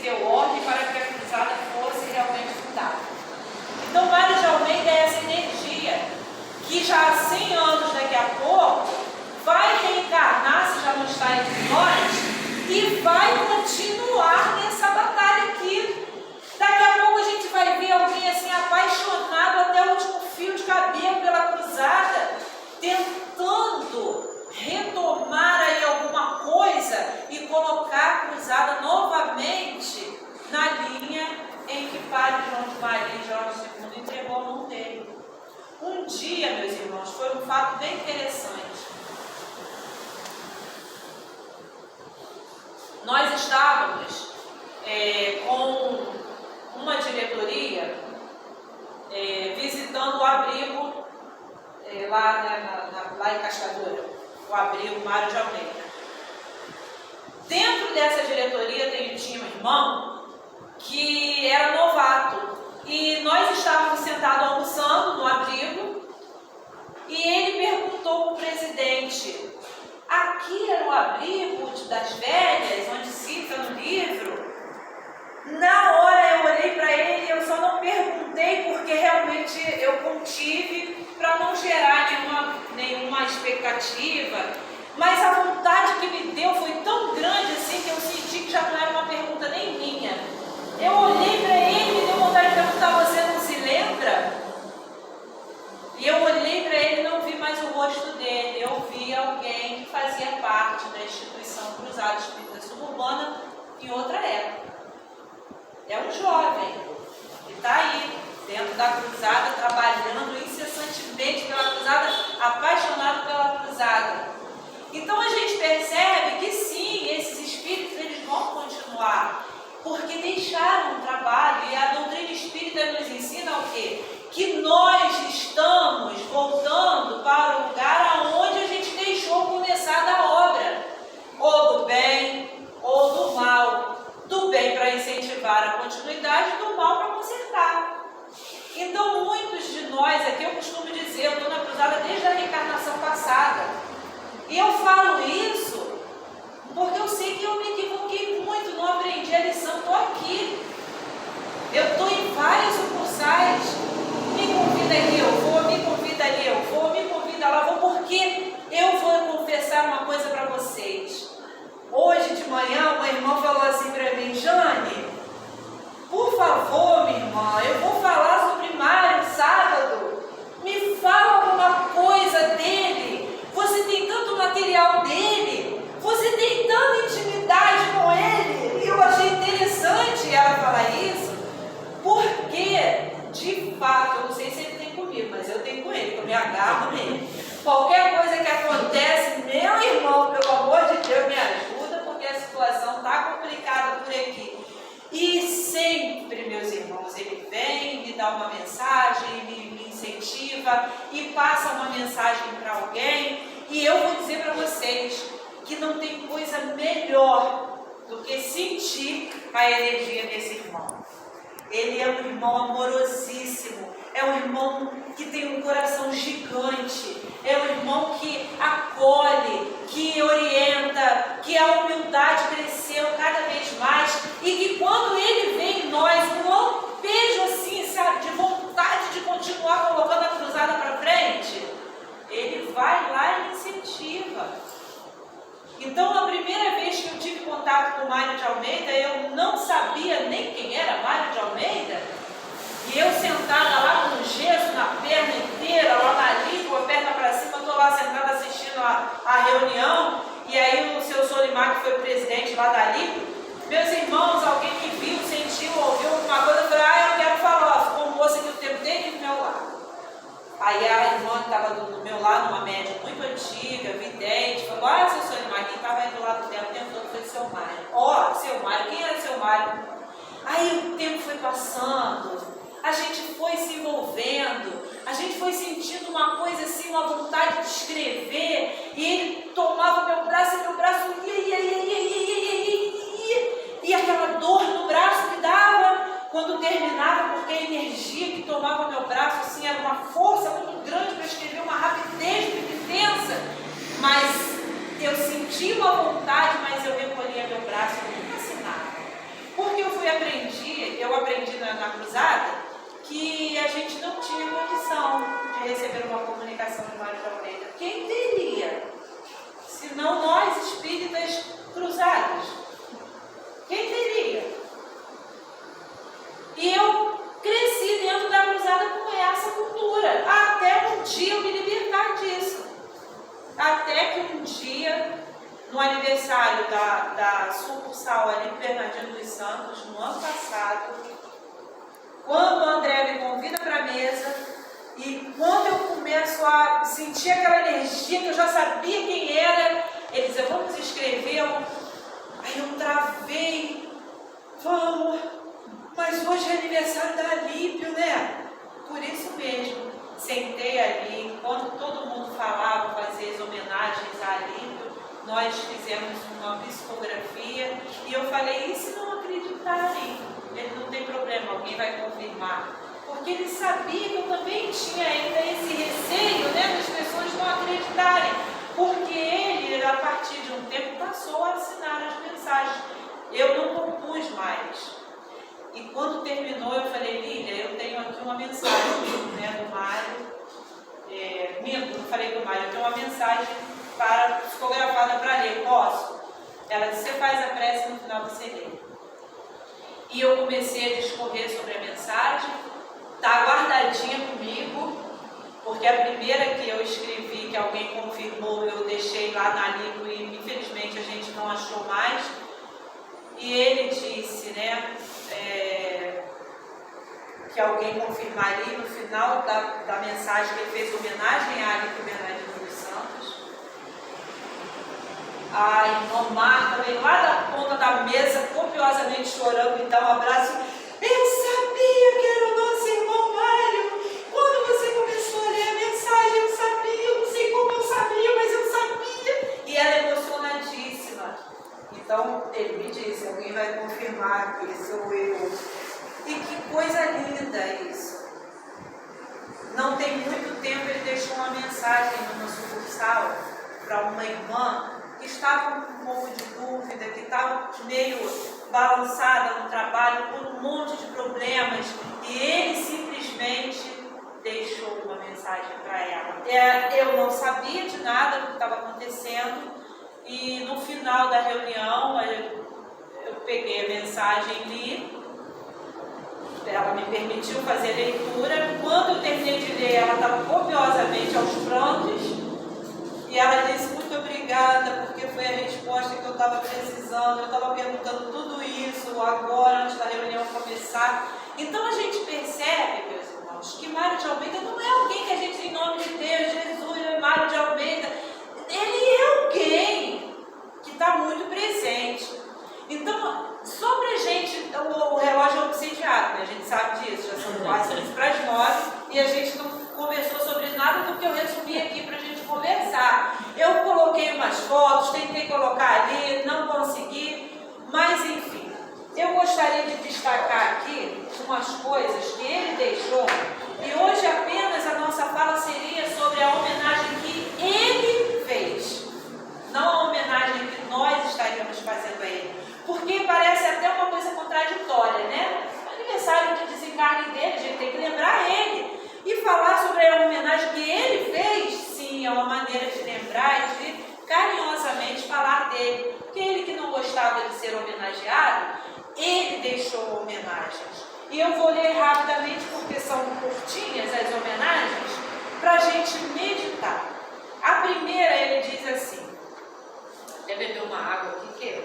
deu ordem para que a cruzada fosse realmente fundada. Então, Mário de Almeida é essa energia que já há 100 anos daqui a pouco vai reencarnar, se já não está entre nós, e vai continuar nessa batalha aqui. Daqui a pouco a gente vai ver alguém assim apaixonado até o último fio de cabelo pela cruzada, tentando retomar aí alguma coisa e colocar a cruzada novamente na linha em que Padre João de Maria e Jorge II entregou a mão dele. Um dia, meus irmãos, foi um fato bem interessante. Nós estávamos com uma diretoria visitando o abrigo lá em Cascadura, o abrigo Mário de Almeida. Dentro dessa diretoria tinha um irmão que era novato e nós estávamos sentados almoçando no abrigo e ele perguntou para o presidente: aqui era o abrigo das velhas, onde cita no livro? Na hora eu olhei para ele, eu só não perguntei porque realmente eu contive para não gerar nenhuma expectativa, mas a vontade que me deu foi tão grande assim que eu senti que já não era uma pergunta nem minha. Eu olhei para ele e me deu vontade de perguntar: você não se lembra? E eu olhei para ele e não vi mais o rosto dele. Eu vi alguém que fazia parte da instituição Cruzada Espírita Suburbana em outra época. É um jovem que está aí, dentro da cruzada, trabalhando incessantemente pela cruzada, apaixonado pela cruzada. Então a gente percebe que sim, esses espíritos eles vão continuar, porque deixaram o trabalho, e a doutrina espírita nos ensina o quê? Que nós estamos voltando para o lugar aonde a gente deixou começar a obra, ou do bem ou do mal. Do bem para incentivar a continuidade, do mal para consertar. Então, muitos de nós, aqui eu costumo dizer, eu estou na cruzada desde a reencarnação passada. E eu falo isso porque eu sei que eu me equivoquei muito, não aprendi a lição, estou aqui. Eu estou em várias sucursais. Me convida aqui, eu vou, me convida ali, eu vou, me convida lá, eu vou, porque eu vou confessar uma coisa para vocês. Hoje de manhã, uma irmã falou assim para mim: Jane, por favor, minha irmã, eu vou falar sobre Mário sábado. Me fala alguma coisa dele. Você tem tanto material dele. Você tem tanta intimidade com ele. E eu achei interessante ela falar isso, porque, de fato, eu não sei se ele tem comigo, mas eu tenho com ele, eu me agarro nele. Qualquer coisa que acontece, meu irmão, pelo amor de Deus, me ajuda, porque a situação está complicada por aqui. E sempre, meus irmãos, ele vem, me dá uma mensagem, me incentiva e passa uma mensagem para alguém. E eu vou dizer para vocês que não tem coisa melhor do que sentir a energia desse irmão. Ele é um irmão amorosíssimo, é um irmão que tem um coração gigante, é um irmão que acolhe, que orienta, que a humildade cresceu cada vez mais e que quando ele vê em nós um lampejo assim, sabe, de vontade de continuar colocando a cruzada para frente, ele vai lá e incentiva. Então, a primeira vez que eu tive contato com Mário de Almeida, eu não sabia nem quem era Mário de Almeida. E eu sentada lá com gesso na perna inteira, lá na língua, a perna para cima, eu estou lá sentada assistindo a reunião. E aí o seu Solimar, que foi o presidente lá da Liga, meus irmãos, alguém que viu, sentiu, ouviu alguma coisa, eu falei: eu quero falar. Ficou moça aqui o tempo dele do meu lado. Aí a irmã que estava do meu lado, uma médica muito antiga, vidente, falou: seu Solimar, quem estava aí do lado dela o tempo todo foi o seu Mário. Seu Mário, quem era o seu Mário? Aí o tempo foi passando, a gente foi se envolvendo, a gente foi sentindo uma coisa assim, uma vontade de escrever, e ele tomava meu braço e meu braço e aquela dor no braço que dava quando terminava, porque a energia que tomava meu braço assim, era uma força muito grande para escrever, uma rapidez muito intensa, mas eu senti uma vontade, mas eu recolhia meu braço e nunca assinava, porque eu fui eu aprendi na cruzada que a gente não tinha condição de receber uma comunicação de Mário de Almeida. Quem teria? Se não nós, espíritas cruzados. Quem teria? E eu cresci dentro da cruzada com essa cultura, até um dia eu me libertar disso. Até que um dia, no aniversário da sucursal ali em Bernardino dos Santos, no ano passado, quando o André me convida para a mesa, e quando eu começo a sentir aquela energia que eu já sabia quem era, ele dizia, vamos escrevê-lo. Aí eu travei, vamos, mas hoje é aniversário da Alípio, né? Por isso mesmo, sentei ali, enquanto todo mundo falava, fazia as homenagens a Alípio, nós fizemos uma psicografia e eu falei, e se não acreditarem? Ele não tem problema, alguém vai confirmar. Porque ele sabia que eu também tinha ainda esse receio, né, das pessoas não acreditarem. Porque ele, a partir de um tempo, passou a assinar as mensagens. Eu não compus mais. E quando terminou, eu falei, Lília, eu tenho aqui uma mensagem, né, do Mário. Não falei do Mário, eu tenho uma mensagem psicografada para ler, posso? Ela disse, você faz a prece no final você lê. E eu comecei a discorrer sobre a mensagem, está guardadinha comigo, porque a primeira que eu escrevi, que alguém confirmou, eu deixei lá na Lipo e infelizmente a gente não achou mais. E ele disse, né, que alguém confirmaria no final da mensagem que ele fez homenagem a Lipo Bernardino dos Santos. A irmã Marta veio lá da ponta da mesa, copiosamente chorando, me dá um abraço. Eu sabia que era o nosso irmão Mário. Quando você começou a ler a mensagem, eu sabia, eu não sei como eu sabia, mas eu sabia. E ela é emocionadíssima. Então, ele me disse, alguém vai confirmar que sou eu. E que coisa linda isso. Não tem muito tempo ele deixou uma mensagem numa sucursal para uma irmã que estava com um pouco de dúvida, que estava meio balançada no trabalho, com um monte de problemas, e ele simplesmente deixou uma mensagem para ela. Eu não sabia de nada do que estava acontecendo, e no final da reunião eu peguei a mensagem e li. Ela me permitiu fazer a leitura. Quando eu terminei de ler, ela estava copiosamente aos prantos. E ela disse, muito obrigada, porque foi a resposta que eu estava precisando. Eu estava perguntando tudo isso agora, antes da reunião começar. Então a gente percebe, meus irmãos, que Mário de Almeida não é alguém que a gente, em nome de Deus, Jesus, Mário de Almeida. Ele é alguém que está muito presente. Então, sobre a gente, o relógio é obsidiado, né? A gente sabe disso, já são quase 15 para as 9 e a gente não conversou sobre nada do que eu resumi aqui para a gente conversar. Eu coloquei umas fotos, tentei colocar ali, não consegui, mas enfim, eu gostaria de destacar aqui umas coisas que ele deixou, e hoje apenas a nossa fala seria sobre a homenagem que ele fez, não a homenagem que nós estaríamos fazendo a ele. Porque parece até uma coisa contraditória, né? O aniversário de desencarne dele, a gente tem que lembrar ele. E falar sobre a homenagem que ele fez, sim, é uma maneira de lembrar e de carinhosamente falar dele. Porque ele que não gostava de ser homenageado, ele deixou homenagens. E eu vou ler rapidamente, porque são curtinhas as homenagens, para a gente meditar. A primeira, ele diz assim, quer beber uma água aqui, que